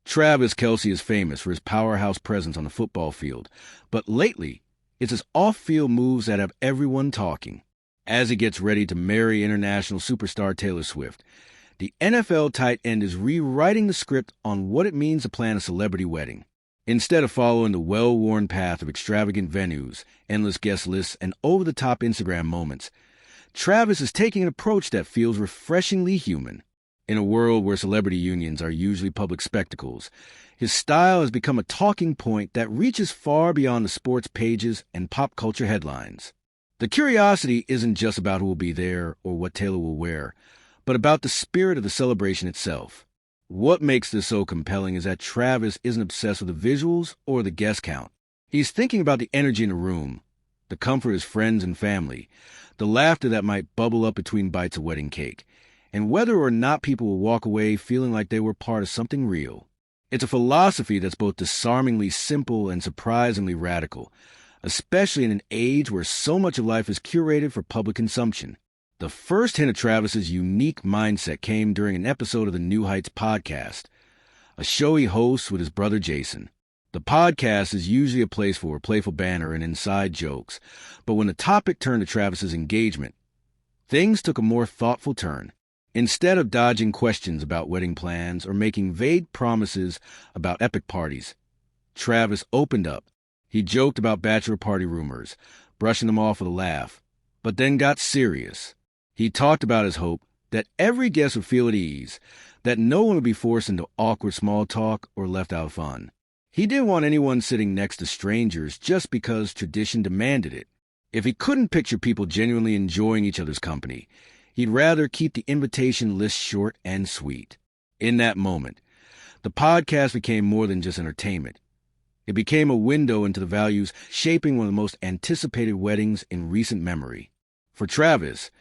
Travis Kelce is famous for his powerhouse presence on the football field, but lately, it's his off-field moves that have everyone talking. As he gets ready to marry international superstar Taylor Swift, the NFL tight end is rewriting the script on what it means to plan a celebrity wedding. Instead of following the well-worn path of extravagant venues, endless guest lists, and over-the-top Instagram moments, Travis is taking an approach that feels refreshingly human. In a world where celebrity unions are usually public spectacles, his style has become a talking point that reaches far beyond the sports pages and pop culture headlines. The curiosity isn't just about who will be there or what Taylor will wear, but about the spirit of the celebration itself. What makes this so compelling is that Travis isn't obsessed with the visuals or the guest count. He's thinking about the energy in the room, the comfort of his friends and family, the laughter that might bubble up between bites of wedding cake, and whether or not people will walk away feeling like they were part of something real. It's a philosophy that's both disarmingly simple and surprisingly radical, especially in an age where so much of life is curated for public consumption. The first hint of Travis's unique mindset came during an episode of the New Heights podcast, a show he hosts with his brother Jason. The podcast is usually a place for playful banter and inside jokes, but when the topic turned to Travis's engagement, things took a more thoughtful turn. Instead of dodging questions about wedding plans or making vague promises about epic parties, Travis opened up. He joked about bachelor party rumors, brushing them off with a laugh, but then got serious. He talked about his hope that every guest would feel at ease, that no one would be forced into awkward small talk or left out of fun. He didn't want anyone sitting next to strangers just because tradition demanded it. If he couldn't picture people genuinely enjoying each other's company, he'd rather keep the invitation list short and sweet. In that moment, the podcast became more than just entertainment. It became a window into the values shaping one of the most anticipated weddings in recent memory. For Travis,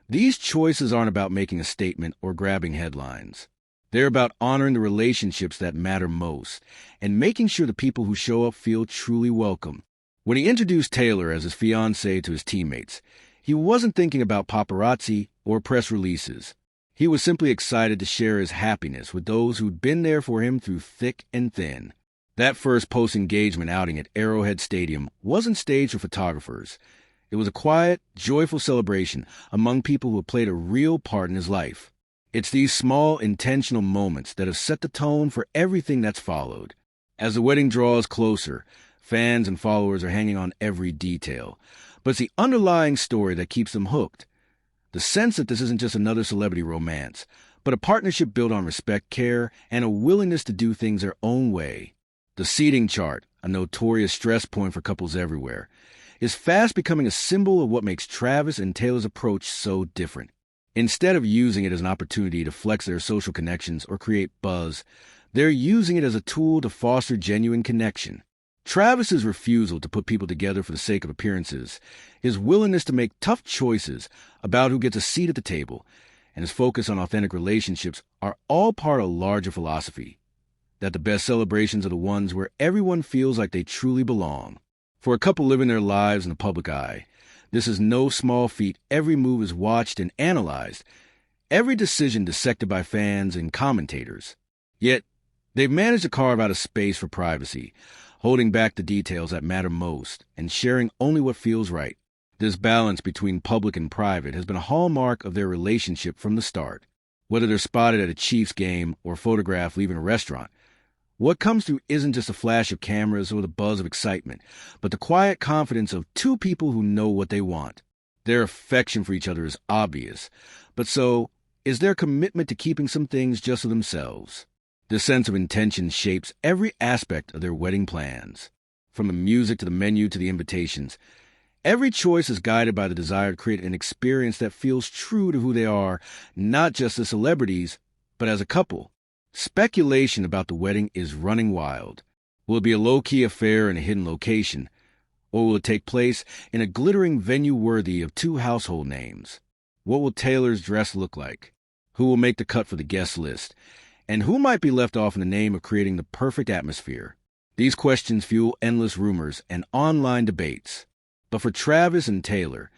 these choices aren't about making a statement or grabbing headlines. They're about honoring the relationships that matter most and making sure the people who show up feel truly welcome. When he introduced Taylor as his fiancée to his teammates, he wasn't thinking about paparazzi or press releases. He was simply excited to share his happiness with those who'd been there for him through thick and thin. That first post-engagement outing at Arrowhead Stadium wasn't staged for photographers. It was a quiet, joyful celebration among people who had played a real part in his life. It's these small, intentional moments that have set the tone for everything that's followed. As the wedding draws closer, fans and followers are hanging on every detail. But it's the underlying story that keeps them hooked. The sense that this isn't just another celebrity romance, but a partnership built on respect, care, and a willingness to do things their own way. The seating chart, a notorious stress point for couples everywhere, is fast becoming a symbol of what makes Travis and Taylor's approach so different. Instead of using it as an opportunity to flex their social connections or create buzz, they're using it as a tool to foster genuine connection. Travis's refusal to put people together for the sake of appearances, his willingness to make tough choices about who gets a seat at the table, and his focus on authentic relationships are all part of a larger philosophy, that the best celebrations are the ones where everyone feels like they truly belong. For a couple living their lives in the public eye, this is no small feat. Every move is watched and analyzed, every decision dissected by fans and commentators. Yet, they've managed to carve out a space for privacy, holding back the details that matter most and sharing only what feels right. This balance between public and private has been a hallmark of their relationship from the start. Whether they're spotted at a Chiefs game or photographed leaving a restaurant, what comes through isn't just a flash of cameras or the buzz of excitement, but the quiet confidence of two people who know what they want. Their affection for each other is obvious, but so is their commitment to keeping some things just for themselves. This sense of intention shapes every aspect of their wedding plans. From the music to the menu to the invitations, every choice is guided by the desire to create an experience that feels true to who they are, not just as celebrities, but as a couple. Speculation about the wedding is running wild. Will it be a low-key affair in a hidden location, or will it take place in a glittering venue worthy of two household names? What will Taylor's dress look like? Who will make the cut for the guest list? And who might be left off in the name of creating the perfect atmosphere? These questions fuel endless rumors and online debates. But for Travis and Taylor,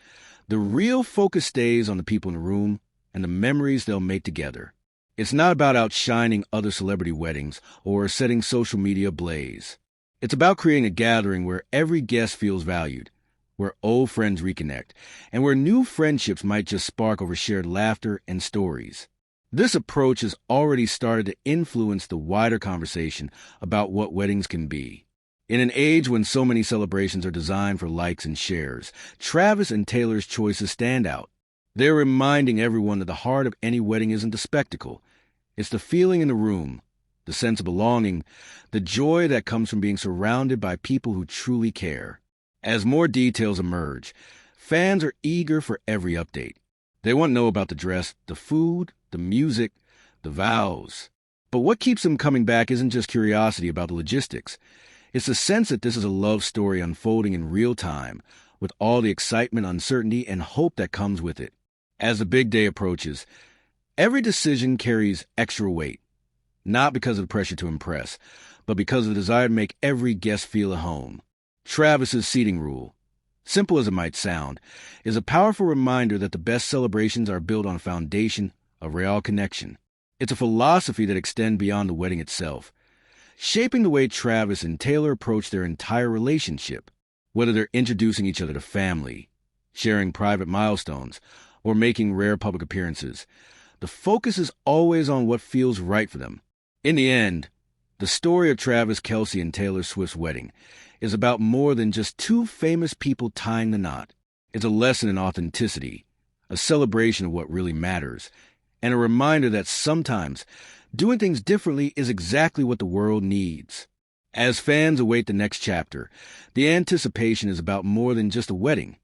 the real focus stays on the people in the room and the memories they'll make together. It's not about outshining other celebrity weddings or setting social media ablaze. It's about creating a gathering where every guest feels valued, where old friends reconnect, and where new friendships might just spark over shared laughter and stories. This approach has already started to influence the wider conversation about what weddings can be. In an age when so many celebrations are designed for likes and shares, Travis and Taylor's choices stand out. They're reminding everyone that the heart of any wedding isn't the spectacle. It's the feeling in the room, the sense of belonging, the joy that comes from being surrounded by people who truly care. As more details emerge, fans are eager for every update. They want to know about the dress, the food, the music, the vows. But what keeps them coming back isn't just curiosity about the logistics. It's the sense that this is a love story unfolding in real time, with all the excitement, uncertainty, and hope that comes with it. As the big day approaches, every decision carries extra weight, not because of the pressure to impress, but because of the desire to make every guest feel at home. Travis's seating rule, simple as it might sound, is a powerful reminder that the best celebrations are built on a foundation of real connection. It's a philosophy that extends beyond the wedding itself, shaping the way Travis and Taylor approach their entire relationship, whether they're introducing each other to family, sharing private milestones, or making rare public appearances. The focus is always on what feels right for them. In the end, the story of Travis Kelce and Taylor Swift's wedding is about more than just two famous people tying the knot. It's a lesson in authenticity, a celebration of what really matters, and a reminder that sometimes doing things differently is exactly what the world needs. As fans await the next chapter, the anticipation is about more than just a wedding.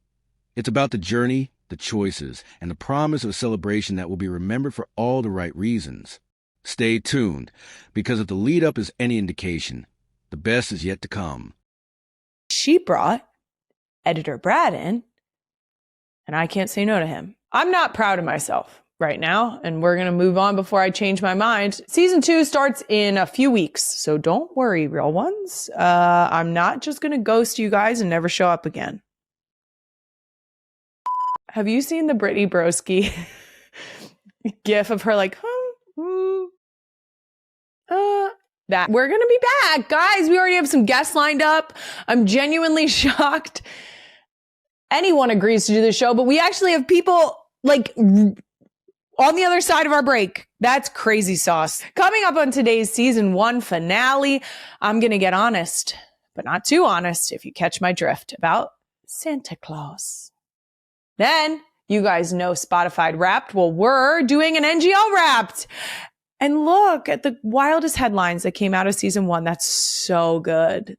It's about the journey, the choices, and the promise of a celebration that will be remembered for all the right reasons. Stay tuned, because if the lead-up is any indication, the best is yet to come. She brought editor Brad in, and I can't say no to him. I'm not proud of myself right now, and we're going to move on before I change my mind. Season 2 starts in a few weeks, so don't worry, real ones. I'm not just going to ghost you guys and never show up again. Have you seen the Brittany Broski gif of her like, that we're going to be back, guys. We already have some guests lined up. I'm genuinely shocked anyone agrees to do the show, but we actually have people like on the other side of our break. That's crazy sauce. Coming up on today's season 1 finale, I'm going to get honest, but not too honest, if you catch my drift, about Santa Claus. Then you guys know Spotify Wrapped. Well, we're doing an NGL Wrapped. And look at the wildest headlines that came out of season 1. That's so good.